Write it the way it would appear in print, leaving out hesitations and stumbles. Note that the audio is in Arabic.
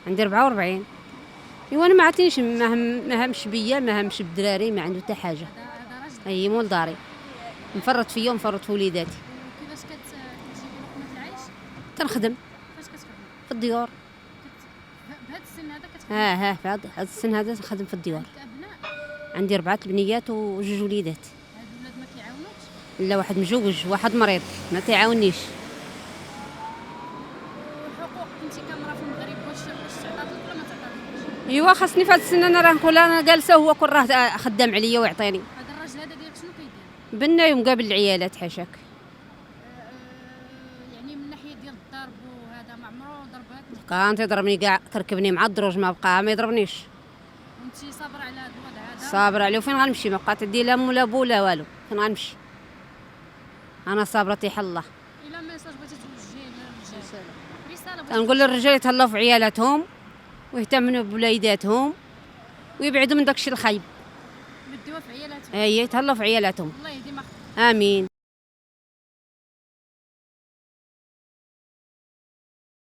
عندي 44. ايوا انا ما عطينيش، ما همش بيا، ما همش بالدراري، ما عنده حتى حاجه. هذا راجل. هي مول داري، مفرط فيا ومفرط في وليداتي. وكيفاش كتجيبي لقمة العيش؟ كنخدم فاش كتخدمي؟ في الديور. بهذا السن هذا كتخدمي؟ في هذا السن هذا نخدم في الديور. عندك ابناء؟ عندي 4 بنيات وجوج وليدات. هاد الولاد ما كيعاونوكش؟ لا، واحد مجوج، واحد مريض ما تيعاونيش. وحقوق انت كامراه في المغرب واش تعطاتك ولا ما تعطاتكش؟ ايوا خاصني في هذا السن انا راه نقول انا جالسه وهو كل راه خدام عليا ويعطيني. هذا الراجل هذا ديالك شنو كيدير؟ بناي ومقابل العيالات حاشاك. يعني من ناحيه ديال الضرب وهذا ما عمرو ضربك؟ كان تيضربني كاع، كركبني مع الدروج ما بقى ما يضربنيش. وانت صابره على هذا الوضع هذا؟ صابر عليه، وفين غنمشي؟ ما بقات عندي لا ام لا بو لا والو، فين غنمشي؟ انا صابره تيح الله. الا ميساج بغيتي توجهيه للرجال؟ رساله بغيتي كنقول للرجال يتهلاو في عيالاتهم ويهتموا بوليداتهم ويبعدوا من داكشي الخايب. بديوها في عيالاتهم؟ اي يتهلاو في عيالاتهم. الله يهدي ما امين.